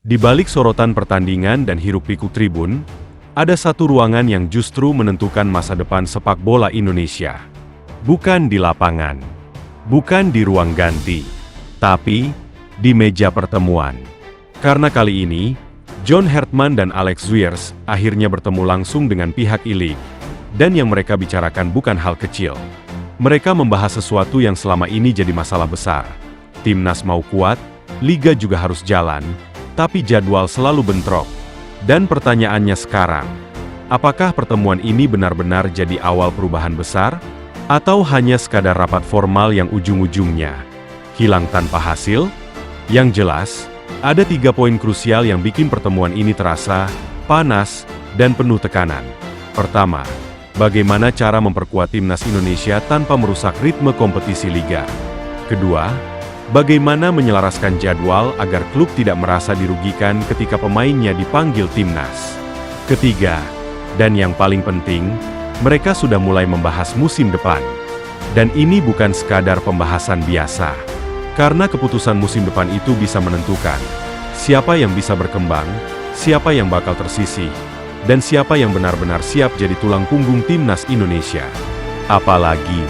Di balik sorotan pertandingan dan hiruk-pikuk tribun, ada satu ruangan yang justru menentukan masa depan sepak bola Indonesia. Bukan di lapangan, bukan di ruang ganti, tapi di meja pertemuan. Karena kali ini, John Hertman dan Alex Zuyers akhirnya bertemu langsung dengan pihak I-League, dan yang mereka bicarakan bukan hal kecil. Mereka membahas sesuatu yang selama ini jadi masalah besar. Timnas mau kuat, Liga juga harus jalan, tapi jadwal selalu bentrok. Dan pertanyaannya sekarang, apakah pertemuan ini benar-benar jadi awal perubahan besar? Atau hanya sekadar rapat formal yang ujung-ujungnya hilang tanpa hasil? Yang jelas, ada 3 poin krusial yang bikin pertemuan ini terasa panas dan penuh tekanan. Pertama, bagaimana cara memperkuat timnas Indonesia tanpa merusak ritme kompetisi Liga? Kedua, bagaimana menyelaraskan jadwal agar klub tidak merasa dirugikan ketika pemainnya dipanggil timnas? Ketiga, dan yang paling penting, mereka sudah mulai membahas musim depan. Dan ini bukan sekadar pembahasan biasa. Karena keputusan musim depan itu bisa menentukan siapa yang bisa berkembang, siapa yang bakal tersisih, dan siapa yang benar-benar siap jadi tulang punggung timnas Indonesia. Apalagi,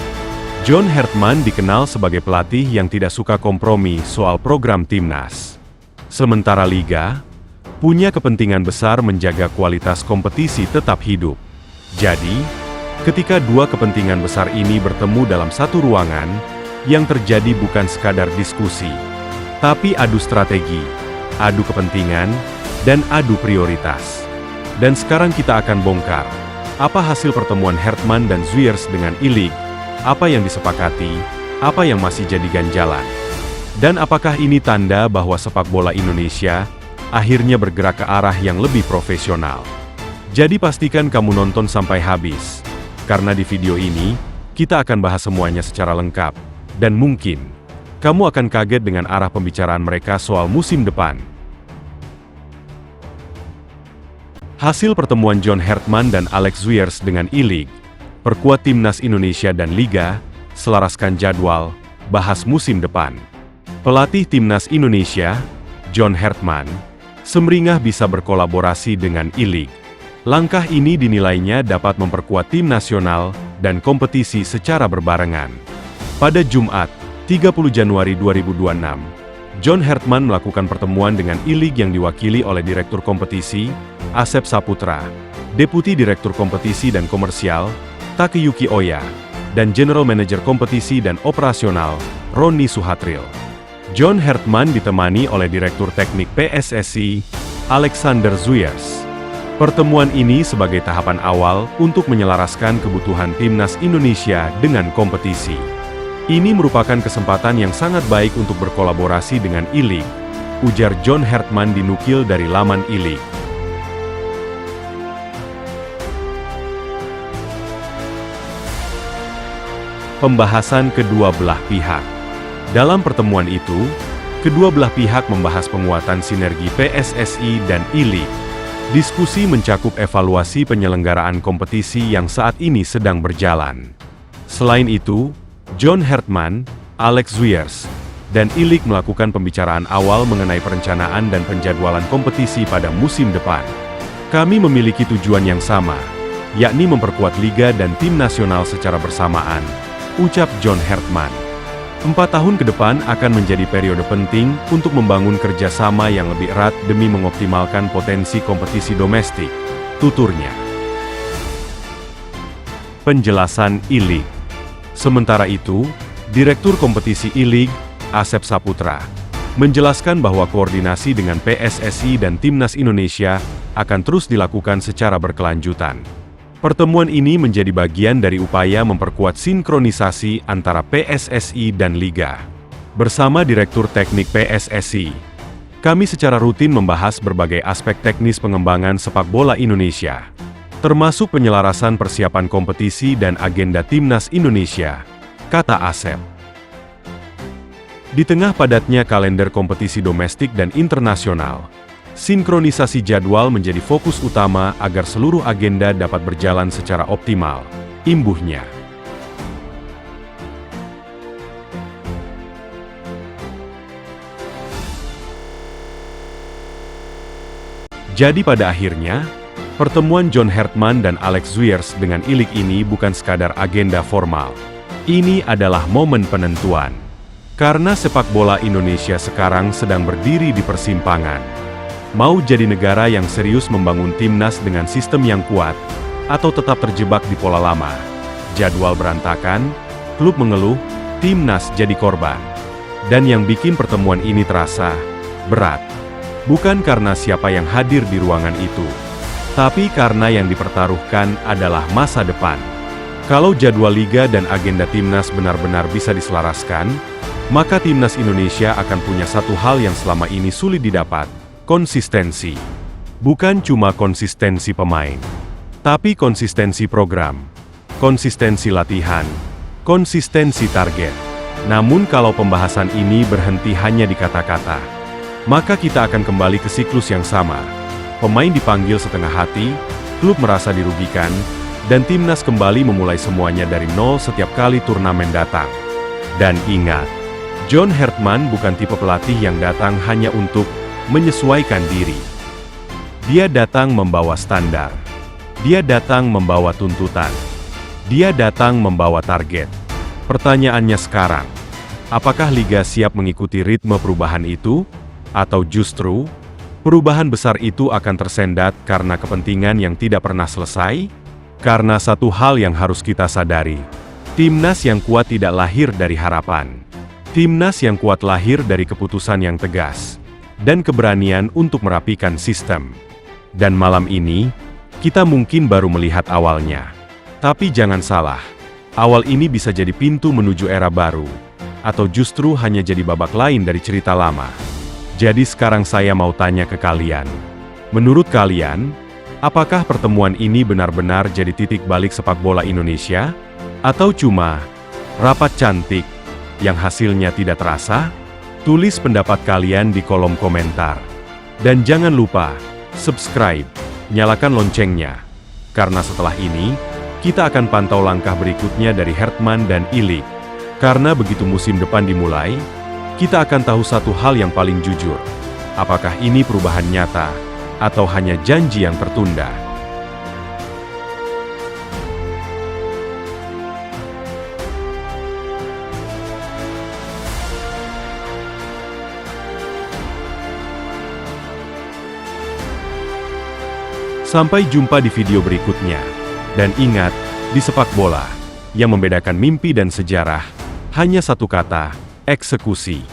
John Hertman dikenal sebagai pelatih yang tidak suka kompromi soal program timnas. Sementara Liga punya kepentingan besar menjaga kualitas kompetisi tetap hidup. Jadi, ketika dua kepentingan besar ini bertemu dalam satu ruangan, yang terjadi bukan sekadar diskusi, tapi adu strategi, adu kepentingan, dan adu prioritas. Dan sekarang kita akan bongkar, apa hasil pertemuan Hertman dan Zuyers dengan I-League, apa yang disepakati, apa yang masih jadi ganjalan. Dan apakah ini tanda bahwa sepak bola Indonesia akhirnya bergerak ke arah yang lebih profesional? Jadi pastikan kamu nonton sampai habis, karena di video ini, kita akan bahas semuanya secara lengkap, dan mungkin, kamu akan kaget dengan arah pembicaraan mereka soal musim depan. Hasil pertemuan John Hertman dan Alex Zuyers dengan I-League, perkuat timnas Indonesia dan Liga, selaraskan jadwal, bahas musim depan. Pelatih timnas Indonesia, John Hertman, semringah bisa berkolaborasi dengan I-League. Langkah ini dinilainya dapat memperkuat tim nasional dan kompetisi secara berbarengan. Pada Jumat, 30 Januari 2026, John Hertman melakukan pertemuan dengan I-League yang diwakili oleh Direktur Kompetisi, Asep Saputra, Deputi Direktur Kompetisi dan Komersial, Takeyuki Oya, dan General Manager Kompetisi dan Operasional, Roni Suhatril. John Hertman ditemani oleh Direktur Teknik PSSI, Alexander Zuyers. Pertemuan ini sebagai tahapan awal untuk menyelaraskan kebutuhan timnas Indonesia dengan kompetisi. Ini merupakan kesempatan yang sangat baik untuk berkolaborasi dengan I-League, ujar John Hertman dinukil dari laman I-League. Pembahasan kedua belah pihak. Dalam pertemuan itu, kedua belah pihak membahas penguatan sinergi PSSI dan I-League. Diskusi mencakup evaluasi penyelenggaraan kompetisi yang saat ini sedang berjalan. Selain itu, John Hertman, Alex Zuyers, dan I-League melakukan pembicaraan awal mengenai perencanaan dan penjadwalan kompetisi pada musim depan. Kami memiliki tujuan yang sama, yakni memperkuat Liga dan tim nasional secara bersamaan, ucap John Hertman. 4 tahun ke depan akan menjadi periode penting untuk membangun kerjasama yang lebih erat demi mengoptimalkan potensi kompetisi domestik, tuturnya. Penjelasan I-League. Sementara itu, Direktur Kompetisi I-League, Asep Saputra, menjelaskan bahwa koordinasi dengan PSSI dan Timnas Indonesia akan terus dilakukan secara berkelanjutan. Pertemuan ini menjadi bagian dari upaya memperkuat sinkronisasi antara PSSI dan Liga. Bersama Direktur Teknik PSSI, kami secara rutin membahas berbagai aspek teknis pengembangan sepak bola Indonesia, termasuk penyelarasan persiapan kompetisi dan agenda Timnas Indonesia, kata Asep. Di tengah padatnya kalender kompetisi domestik dan internasional, sinkronisasi jadwal menjadi fokus utama agar seluruh agenda dapat berjalan secara optimal, imbuhnya. Jadi pada akhirnya, pertemuan John Hertman dan Alex Zwiers dengan Illich ini bukan sekadar agenda formal. Ini adalah momen penentuan. Karena sepak bola Indonesia sekarang sedang berdiri di persimpangan. Mau jadi negara yang serius membangun timnas dengan sistem yang kuat, atau tetap terjebak di pola lama. Jadwal berantakan, klub mengeluh, timnas jadi korban. Dan yang bikin pertemuan ini terasa berat. Bukan karena siapa yang hadir di ruangan itu, tapi karena yang dipertaruhkan adalah masa depan. Kalau jadwal liga dan agenda timnas benar-benar bisa diselaraskan, maka timnas Indonesia akan punya satu hal yang selama ini sulit didapat, konsistensi. Bukan cuma konsistensi pemain, tapi konsistensi program, konsistensi latihan, konsistensi target. Namun kalau pembahasan ini berhenti hanya di kata-kata, maka kita akan kembali ke siklus yang sama. Pemain dipanggil setengah hati, klub merasa dirugikan, dan timnas kembali memulai semuanya dari nol setiap kali turnamen datang. Dan ingat, John Hertman bukan tipe pelatih yang datang hanya untuk menyesuaikan diri. Dia datang membawa standar. Dia datang membawa tuntutan. Dia datang membawa target. Pertanyaannya sekarang, apakah Liga siap mengikuti ritme perubahan itu? Atau justru, perubahan besar itu akan tersendat karena kepentingan yang tidak pernah selesai? Karena satu hal yang harus kita sadari, timnas yang kuat tidak lahir dari harapan. Timnas yang kuat lahir dari keputusan yang tegas, dan keberanian untuk merapikan sistem. Dan malam ini, kita mungkin baru melihat awalnya. Tapi jangan salah, awal ini bisa jadi pintu menuju era baru, atau justru hanya jadi babak lain dari cerita lama. Jadi sekarang saya mau tanya ke kalian. Menurut kalian, apakah pertemuan ini benar-benar jadi titik balik sepak bola Indonesia? Atau cuma rapat cantik yang hasilnya tidak terasa? Tulis pendapat kalian di kolom komentar. Dan jangan lupa, subscribe, nyalakan loncengnya. Karena setelah ini, kita akan pantau langkah berikutnya dari Hertman dan Illich. Karena begitu musim depan dimulai, kita akan tahu satu hal yang paling jujur. Apakah ini perubahan nyata, atau hanya janji yang tertunda? Sampai jumpa di video berikutnya. Dan ingat, di sepak bola, yang membedakan mimpi dan sejarah, hanya satu kata, eksekusi.